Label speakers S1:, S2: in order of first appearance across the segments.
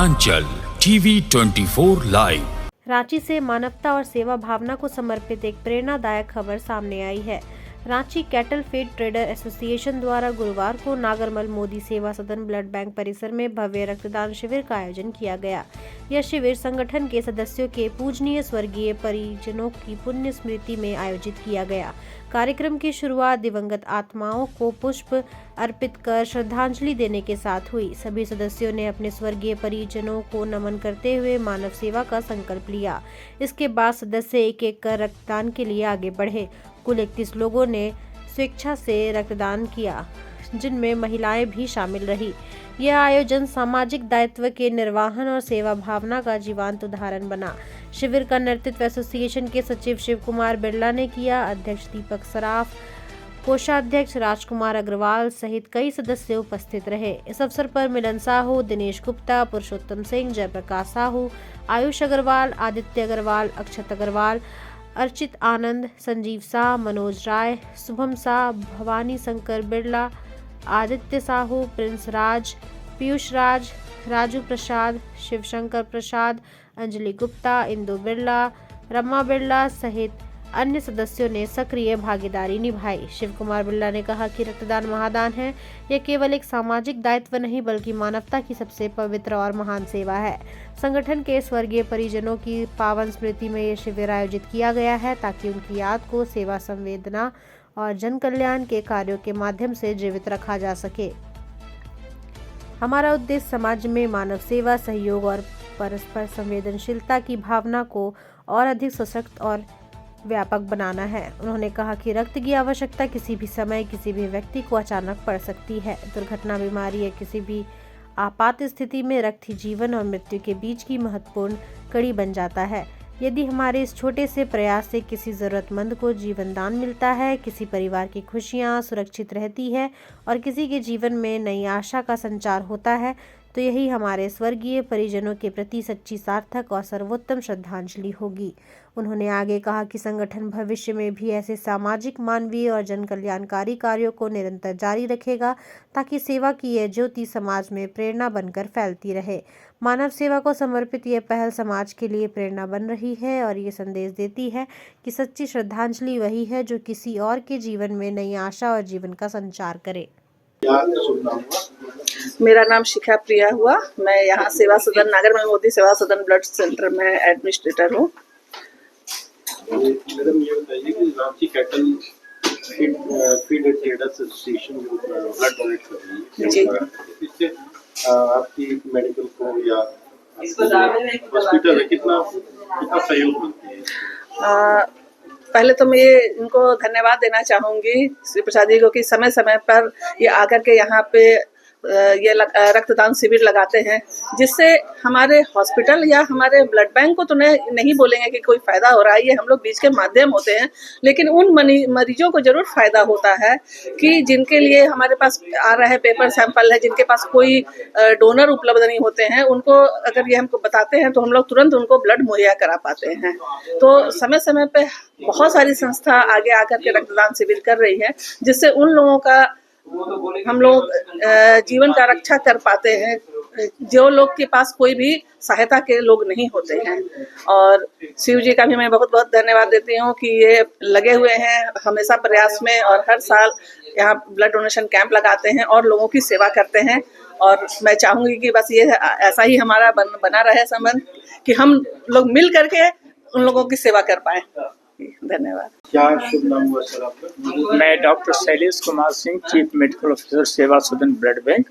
S1: Uttaranchal TV 24 live.
S2: Ranchi से मानवता और सेवा भावना को समर्पित एक प्रेरणादायक खबर सामने आई है। Ranchi cattle feed trader association द्वारा गुरुवार को नागरमल मोदी सेवा सदन ब्लड बैंक परिसर में भव्य रक्तदान शिविर का आयोजन किया गया। यह शिविर संगठन के सदस्यों के पूजनीय स्वर्गीय परिजनों की पुण्य स्मृति में आयोजित किया गया। कार्यक्रम की शुरुआत दिवंगत आत्माओं को पुष्प अर्पित कर श्रद्धांजलि देने के साथ हुई। सभी सदस्यों ने अपने स्वर्गीय परिजनों को नमन करते हुए मानव सेवा का संकल्प लिया। इसके बाद सदस्य एक एक कर रक्तदान के लिए आगे बढ़े। कुल 31 लोगों ने स्वेच्छा से रक्तदान किया, जिनमें महिलाएं भी शामिल रही। यह आयोजन सामाजिक दायित्व के निर्वहन और सेवा भावना का जीवंत उदाहरण बना। शिविर का नेतृत्व एसोसिएशन के सचिव शिव कुमार बिरला ने किया। अध्यक्ष दीपक सराफ, कोषाध्यक्ष राजकुमार अग्रवाल सहित कई सदस्य उपस्थित रहे। इस अवसर पर मिलन साहू, दिनेश गुप्ता, पुरुषोत्तम सिंह, जयप्रकाश साहू, आयुष अग्रवाल, आदित्य अग्रवाल, अक्षत अग्रवाल, अर्चित आनंद, संजीव शाह, मनोज राय, शुभम शाह, भवानी शंकर बिरला, आदित्य साहू, प्रिंस राज, पीयूष राज, राजू प्रसाद, शिवशंकर प्रसाद, अंजलि गुप्ता, इंदु बिरला, रमा बिरला सहित अन्य सदस्यों ने सक्रिय भागीदारी निभाई। शिव कुमार बिरला ने कहा कि रक्तदान महादान है। यह केवल एक सामाजिक दायित्व नहीं बल्कि मानवता की सबसे पवित्र और महान सेवा है। संगठन के स्वर्गीय परिजनों की पावन स्मृति में यह शिविर आयोजित किया गया है ताकि उनकी याद को सेवा, संवेदना और जन कल्याण के कार्यों के माध्यम से जीवित रखा जा सके। हमारा उद्देश्य समाज में मानव सेवा, सहयोग और परस्पर संवेदनशीलता की भावना को और अधिक सशक्त और व्यापक बनाना है। उन्होंने कहा कि रक्त की आवश्यकता किसी भी समय किसी भी व्यक्ति को अचानक पड़ सकती है। दुर्घटना, बीमारी या किसी भी आपात स्थिति में रक्त ही जीवन और मृत्यु के बीच की महत्वपूर्ण कड़ी बन जाता है। यदि हमारे इस छोटे से प्रयास से किसी ज़रूरतमंद को जीवन दान मिलता है, किसी परिवार की खुशियाँ सुरक्षित रहती है और किसी के जीवन में नई आशा का संचार होता है, तो यही हमारे स्वर्गीय परिजनों के प्रति सच्ची, सार्थक और सर्वोत्तम श्रद्धांजलि होगी। उन्होंने आगे कहा कि संगठन भविष्य में भी ऐसे सामाजिक, मानवीय और जन कल्याणकारी कार्यों को निरंतर जारी रखेगा ताकि सेवा की यह ज्योति समाज में प्रेरणा बनकर फैलती रहे। मानव सेवा को समर्पित यह पहल समाज के लिए प्रेरणा बन रही है और ये संदेश देती है कि सच्ची श्रद्धांजलि वही है जो किसी और के जीवन में नई आशा और जीवन का संचार करे।
S3: मेरा नाम शिखा प्रिया हुआ। मैं यहाँ सेवा सदन नागरमल मोदी सेवा सदन ब्लड सेंटर में एडमिनिस्ट्रेटर हूँ।
S4: मैडम, ये बताइए कि Ranchi cattle feed traders association जो ब्लड डोनेट कर रही है, जी, इससे आपकी मेडिकल को या हॉस्पिटल में कितना सहयोग मिलती है?
S3: पहले तो मैं इनको धन्यवाद देना चाहूँगी श्री प्रसाद जी को कि समय समय पर ये आकर के यहाँ पे ये रक्तदान शिविर लगाते हैं, जिससे हमारे हॉस्पिटल या हमारे ब्लड बैंक को तो नहीं बोलेंगे कि कोई फ़ायदा हो रहा है, ये हम लोग बीच के माध्यम होते हैं, लेकिन उन मरीजों को ज़रूर फ़ायदा होता है कि जिनके लिए हमारे पास आ रहा है पेपर सैंपल है, जिनके पास कोई डोनर उपलब्ध नहीं होते हैं, उनको अगर ये हमको बताते हैं तो हम लोग तुरंत उनको ब्लड मुहैया करा पाते हैं। तो समय समय पर बहुत सारी संस्था आगे आकर के रक्तदान शिविर कर रही है, जिससे उन लोगों का हम लोग जीवन का रक्षा कर पाते हैं जो लोग के पास कोई भी सहायता के लोग नहीं होते हैं। और शिव जी का भी मैं बहुत बहुत धन्यवाद देती हूँ कि ये लगे हुए हैं हमेशा प्रयास में और हर साल यहाँ ब्लड डोनेशन कैंप लगाते हैं और लोगों की सेवा करते हैं। और मैं चाहूँगी कि बस ये ऐसा ही हमारा बना रहे संबंध कि हम लोग मिल करके उन लोगों की सेवा कर पाएँ। धन्यवाद।
S4: क्या शुभ नाम हुआ सर आपका?
S5: मैं doctor Shailesh Kumar Singh, chief medical officer, सेवा सदन ब्लड बैंक।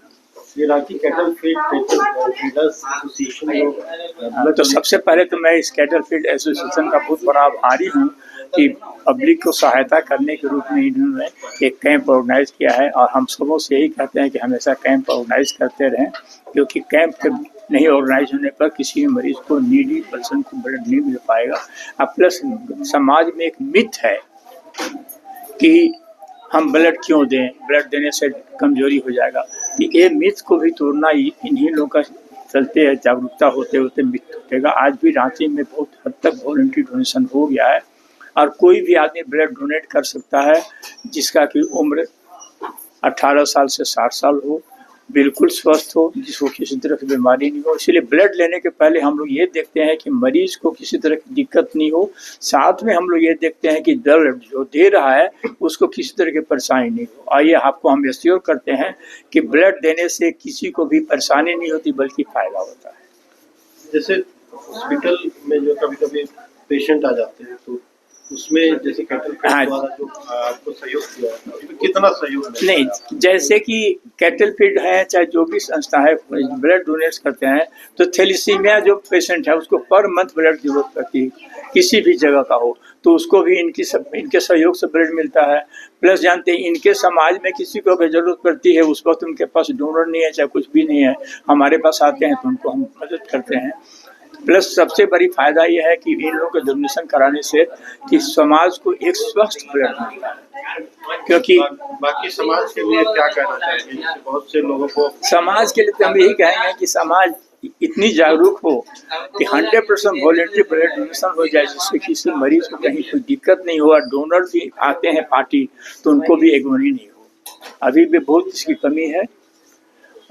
S4: ये Ranchi cattle feed traders association,
S5: तो सबसे पहले तो मैं इस कैटल फीड एसोसिएशन का बहुत बड़ा आभारी हूँ कि पब्लिक को सहायता करने के रूप में इन्होंने एक कैंप ऑर्गेनाइज किया है और हम सबों से यही कहते हैं कि हमेशा कैंप ऑर्गेनाइज करते रहें, क्योंकि कैंप के नहीं ऑर्गेनाइज होने पर किसी भी मरीज को नीडी पर्सन को ब्लड नहीं मिल पाएगा। अब प्लस समाज में एक मिथ है कि हम ब्लड क्यों दें, ब्लड देने से कमजोरी हो जाएगा। कि ये मिथ को भी तोड़ना इन्हीं लोगों का चलते है, जागरूकता होते होते मिथ टूटेगा। आज भी रांची में बहुत हद तक वॉलंटरी डोनेशन हो गया है और कोई भी आदमी ब्लड डोनेट कर सकता है जिसका कि उम्र 18 साल से 60 साल हो बिल्कुल स्वस्थ हो, जिसको किसी तरह की बीमारी नहीं हो। इसलिए ब्लड लेने के पहले हम लोग ये देखते हैं कि मरीज को किसी तरह की दिक्कत नहीं हो। साथ में हम लोग ये देखते हैं कि ब्लड जो दे रहा है उसको किसी तरह की परेशानी नहीं हो। आइए आपको हम एश्योर करते हैं कि ब्लड देने से किसी को भी परेशानी नहीं होती बल्कि फायदा होता है।
S4: जैसे हॉस्पिटल में जो कभी-कभी पेशेंट आ जाते हैं तो उसमें जैसे कैटल फीड द्वारा जो आपको सहयोग किया है, उसमें कितना सहयोग मिला?
S5: नहीं, जैसे कि कैटल फीड है चाहे जो भी संस्था है ब्लड डोनेट करते हैं तो थैलेसीमिया जो पेशेंट है उसको पर मंथ ब्लड की जरूरत पड़ती है, किसी भी जगह का हो, तो उसको भी इनके सहयोग से ब्लड मिलता है। प्लस जानते हैं इनके समाज में किसी को अगर जरूरत पड़ती है उस वक्त उनके पास डोनर नहीं है चाहे कुछ भी नहीं है, हमारे पास आते हैं तो उनको हम मदद करते हैं। प्लस सबसे बड़ी फायदा यह है कि इन लोगों को डोनेशन कराने से कि समाज को एक स्वस्थ ब्लड मिलता है। क्योंकि
S4: बाकी समाज के लिए क्या कहना चाहेंगे? जैसे बहुत से लोगों को
S5: समाज के लिए तो हम यही कहेंगे कि समाज इतनी जागरूक हो कि 100% वॉलेंटरी ब्लड डोनेशन हो जाए, जिससे किसी मरीज को कहीं कोई दिक्कत नहीं हो। डोनर भी आते हैं पार्टी तो उनको भी एग्मनी नहीं हो। अभी भी बहुत इसकी कमी है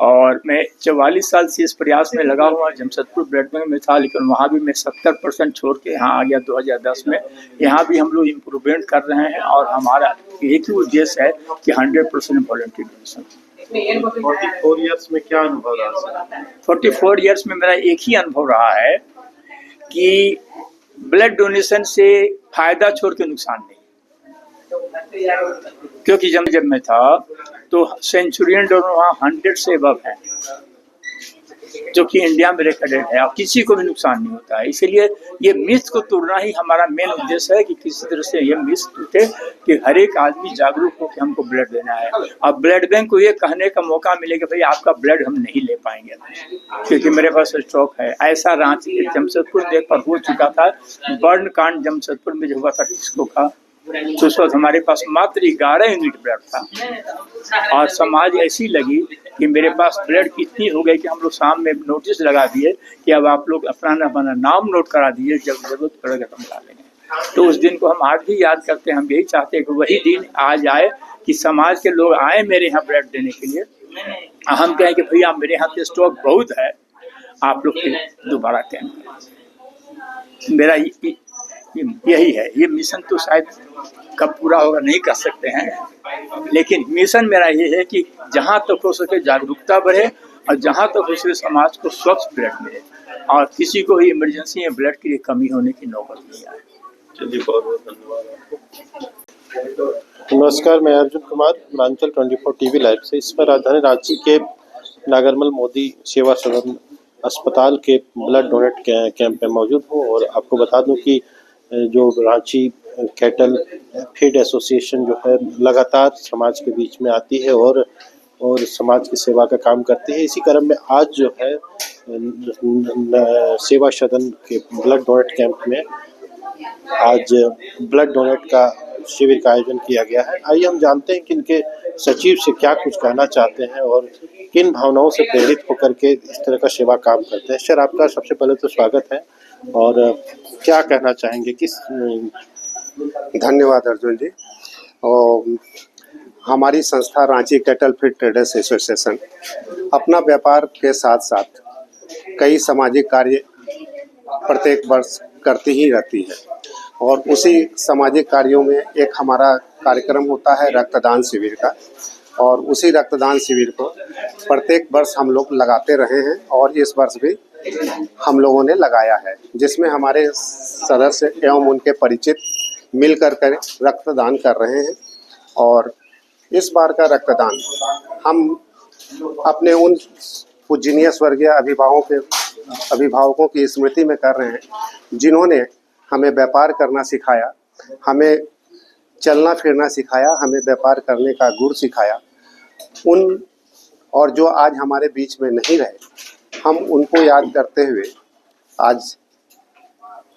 S5: और मैं 44 साल से इस प्रयास में लगा हुआ। जमशेदपुर ब्लड बैंक में था लेकिन वहाँ भी मैं 70% छोड़ के यहाँ आ गया 2010 में। यहाँ भी हम लोग इम्प्रूवमेंट कर रहे हैं और हमारा एक ही उद्देश्य है कि 100% वॉलंटरी डोनेशन।
S4: 44 ईयर्स में क्या अनुभव रहा है?
S5: 44 ईयर्स में मेरा एक ही अनुभव रहा है कि ब्लड डोनेशन से फायदा छोड़ के नुकसान नहीं। क्योंकि जब मैं था तो सेंचुरियन डोनर वहाँ 100 से अबव है, जो कि इंडिया में रिकॉर्डेड है और किसी को भी नुकसान नहीं होता है। इसीलिए ये मिथ को तोड़ना ही हमारा मेन उद्देश्य है कि किसी तरह से ये मिथ टूटे कि हर एक आदमी जागरूक हो कि हमको ब्लड देना है। अब ब्लड बैंक को ये कहने का मौका मिलेगा भाई आपका ब्लड हम नहीं ले पाएंगे क्योंकि मेरे पास स्टॉक है। ऐसा रांची जमशेदपुर देख पर हो चुका था। बर्न कांड जमशेदपुर में जो हुआ था डिस्को का, तो उस वक्त हमारे पास मात्र 11 यूनिट ब्लड था और समाज ऐसी लगी कि मेरे पास ब्लड इतनी हो गई कि हम लोग शाम में नोटिस लगा दिए कि अब आप लोग अपना नाम नोट करा दिए, जब जरूरत पड़ेगा तो हम ला लेंगे। तो उस दिन को हम आज भी याद करते हैं। हम यही चाहते हैं कि वही दिन आज आए कि समाज के लोग आए मेरे यहाँ ब्लड देने के लिए। हम कहें कि भैया मेरे यहाँ पे स्टॉक बहुत है, आप लोग फिर दोबारा कैंप करें। मेरा यही है। ये मिशन तो शायद कब पूरा होगा नहीं कर सकते हैं, लेकिन मिशन मेरा ये है कि जहाँ तक हो सके जागरूकता बढ़े और जहाँ तक हो सके समाज को स्वच्छ ब्लड मिले और किसी को भी इमरजेंसी में ब्लड की कमी होने की नौबत नहीं आए।
S4: चलिए, बहुत बहुत धन्यवाद आपको। नमस्कार, मैं अर्जुन कुमार, हिमाचल 24 टीवी लाइव से इस पर राजधानी रांची के नागरमल मोदी सेवा सदन अस्पताल के ब्लड डोनेट कैंप में मौजूद हूँ और आपको बता दूं कि जो रांची कैटल फीड एसोसिएशन जो है लगातार समाज के बीच में आती है और समाज की सेवा का काम करती है। इसी क्रम में आज जो है सेवा सदन के ब्लड डोनेट कैंप में आज ब्लड डोनेट का शिविर का आयोजन किया गया है। आइए हम जानते हैं कि इनके सचिव से क्या कुछ कहना चाहते हैं और किन भावनाओं से प्रेरित होकर के इस तरह का सेवा काम करते हैं। सर, आपका सबसे पहले तो स्वागत है और क्या कहना चाहेंगे किस?
S6: धन्यवाद अर्जुन जी। और हमारी संस्था Ranchi cattle feed traders association अपना व्यापार के साथ साथ कई सामाजिक कार्य प्रत्येक वर्ष करती ही रहती है और उसी सामाजिक कार्यों में एक हमारा कार्यक्रम होता है रक्तदान शिविर का और उसी रक्तदान शिविर को प्रत्येक वर्ष हम लोग लगाते रहे हैं और इस वर्ष भी हम लोगों ने लगाया है, जिसमें हमारे सदस्य एवं उनके परिचित मिलकर कर रक्तदान कर रहे हैं। और इस बार का रक्तदान हम अपने उन पूजनीय स्वर्गीय अभिभावकों की स्मृति में कर रहे हैं जिन्होंने हमें व्यापार करना सिखाया, हमें चलना फिरना सिखाया, हमें व्यापार करने का गुर सिखाया। उन और जो आज हमारे बीच में नहीं रहे, हम उनको याद करते हुए आज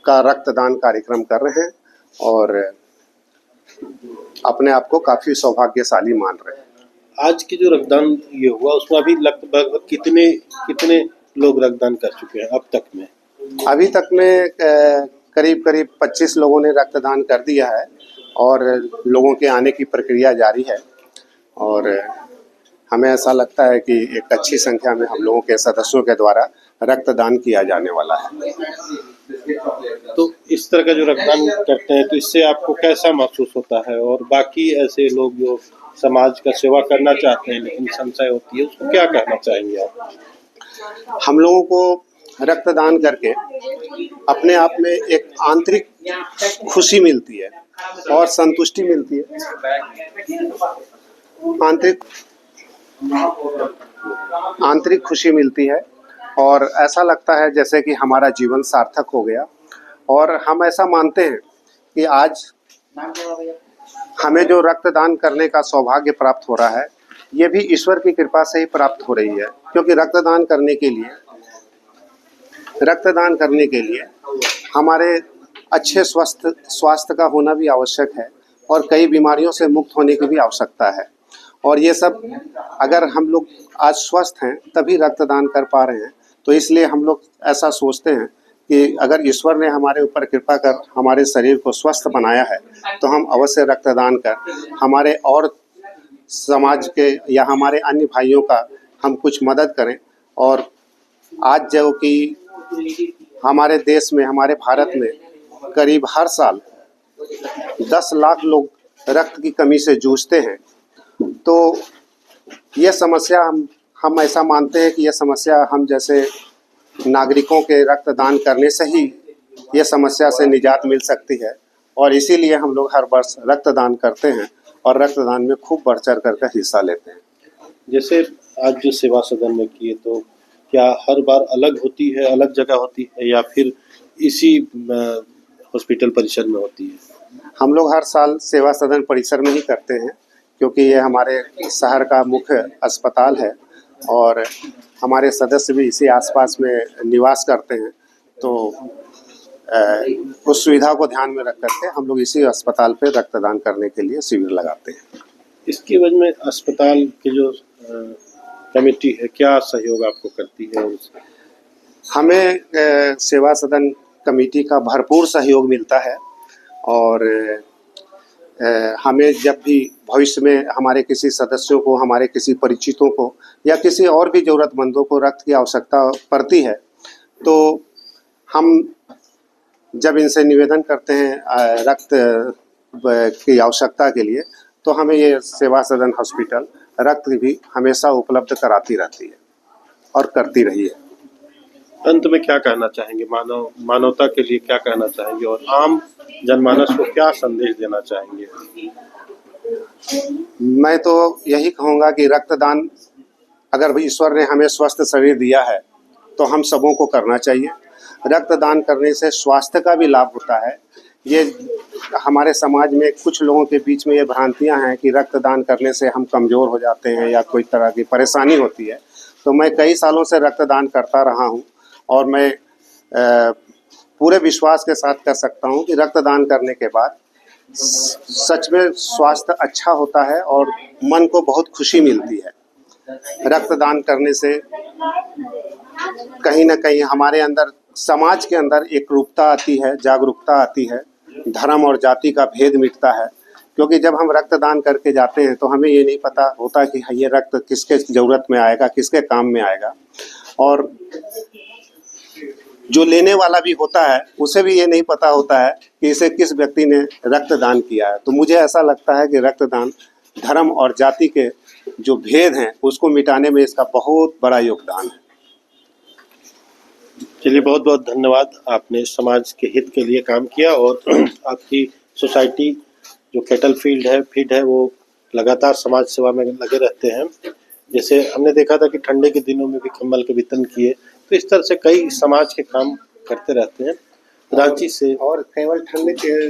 S6: का रक्तदान कार्यक्रम कर रहे हैं और अपने आप को काफ़ी सौभाग्यशाली मान रहे हैं।
S4: आज की जो रक्तदान ये हुआ उसमें अभी लगभग कितने लोग रक्तदान कर चुके हैं अब तक में?
S6: अभी तक में करीब 25 लोगों ने रक्तदान कर दिया है और लोगों के आने की प्रक्रिया जारी है और हमें ऐसा लगता है कि एक अच्छी संख्या में हम लोगों के सदस्यों के द्वारा रक्तदान किया जाने वाला है।
S4: तो इस तरह का जो रक्तदान करते हैं तो इससे आपको कैसा महसूस होता है, और बाकी ऐसे लोग जो समाज का सेवा करना चाहते हैं लेकिन संशय होती है, उसको क्या कहना चाहेंगे आप?
S6: हम लोगों को रक्तदान करके अपने आप में एक आंतरिक खुशी मिलती है और संतुष्टि मिलती है। आंतरिक खुशी मिलती है और ऐसा लगता है जैसे कि हमारा जीवन सार्थक हो गया। और हम ऐसा मानते हैं कि आज हमें जो रक्तदान करने का सौभाग्य प्राप्त हो रहा है, ये भी ईश्वर की कृपा से ही प्राप्त हो रही है, क्योंकि रक्तदान करने के लिए हमारे अच्छे स्वास्थ्य का होना भी आवश्यक है और कई बीमारियों से मुक्त होने की भी आवश्यकता है। और ये सब अगर हम लोग आज स्वस्थ हैं तभी रक्तदान कर पा रहे हैं, तो इसलिए हम लोग ऐसा सोचते हैं कि अगर ईश्वर ने हमारे ऊपर कृपा कर हमारे शरीर को स्वस्थ बनाया है तो हम अवश्य रक्तदान कर हमारे और समाज के या हमारे अन्य भाइयों का हम कुछ मदद करें। और आज जो कि हमारे देश में, हमारे भारत में करीब हर साल 10 लाख लोग रक्त की कमी से जूझते हैं, तो ये समस्या हम ऐसा मानते हैं कि ये समस्या हम जैसे नागरिकों के रक्तदान करने से ही ये समस्या से निजात मिल सकती है। और इसीलिए हम लोग हर वर्ष रक्तदान करते हैं और रक्तदान में खूब बढ़ चढ़ कर हिस्सा लेते हैं।
S4: जैसे आज जो सेवा सदन में किए, तो क्या हर बार अलग होती है, अलग जगह होती है, या फिर इसी हॉस्पिटल परिसर में होती है?
S6: हम लोग हर साल सेवा सदन परिसर में ही करते हैं, क्योंकि ये हमारे शहर का मुख्य अस्पताल है और हमारे सदस्य भी इसी आसपास में निवास करते हैं। तो उस सुविधा को ध्यान में रख करके हम लोग इसी अस्पताल पे रक्तदान करने के लिए शिविर लगाते हैं।
S4: इसकी वजह में अस्पताल की जो कमेटी है, क्या सहयोग आपको करती है?
S6: हमें सेवा सदन कमेटी का भरपूर सहयोग मिलता है और हमें जब भी भविष्य में हमारे किसी सदस्यों को, हमारे किसी परिचितों को या किसी और भी ज़रूरतमंदों को रक्त की आवश्यकता पड़ती है, तो हम जब इनसे निवेदन करते हैं रक्त की आवश्यकता के लिए, तो हमें ये सेवा सदन हॉस्पिटल रक्त भी हमेशा उपलब्ध कराती रहती है और करती रही है।
S4: अंत में क्या कहना चाहेंगे, मानवता के लिए क्या कहना चाहेंगे, और आम जनमानस को क्या संदेश देना चाहेंगे?
S6: मैं तो यही कहूँगा कि रक्तदान अगर ईश्वर ने हमें स्वस्थ शरीर दिया है तो हम सबों को करना चाहिए। रक्तदान करने से स्वास्थ्य का भी लाभ होता है। ये हमारे समाज में कुछ लोगों के बीच में ये भ्रांतियां हैं कि रक्तदान करने से हम कमज़ोर हो जाते हैं या कोई तरह की परेशानी होती है। तो मैं कई सालों से रक्तदान करता रहा हूं और मैं पूरे विश्वास के साथ कह सकता हूं कि रक्तदान करने के बाद सच में स्वास्थ्य अच्छा होता है और मन को बहुत खुशी मिलती है। रक्तदान करने से कहीं ना कहीं हमारे अंदर, समाज के अंदर एकरूपता आती है, जागरूकता आती है, धर्म और जाति का भेद मिटता है। क्योंकि जब हम रक्तदान करके जाते हैं तो हमें ये नहीं पता होता कि ये रक्त किसके ज़रूरत में आएगा, किसके काम में आएगा, और जो लेने वाला भी होता है उसे भी ये नहीं पता होता है कि इसे किस व्यक्ति ने रक्तदान किया है। तो मुझे ऐसा लगता है कि रक्तदान धर्म और जाति के जो भेद हैं उसको मिटाने में इसका बहुत बड़ा योगदान है।
S4: चलिए, बहुत बहुत धन्यवाद। आपने समाज के हित के लिए काम किया और आपकी सोसाइटी जो कैटल फीड है वो लगातार समाज सेवा में लगे रहते हैं। जैसे हमने देखा था कि ठंडे के दिनों में भी कंबल के वितरण किए, तो इस तरह से कई समाज के काम करते रहते हैं। रांची से
S6: और केवल ठंडे के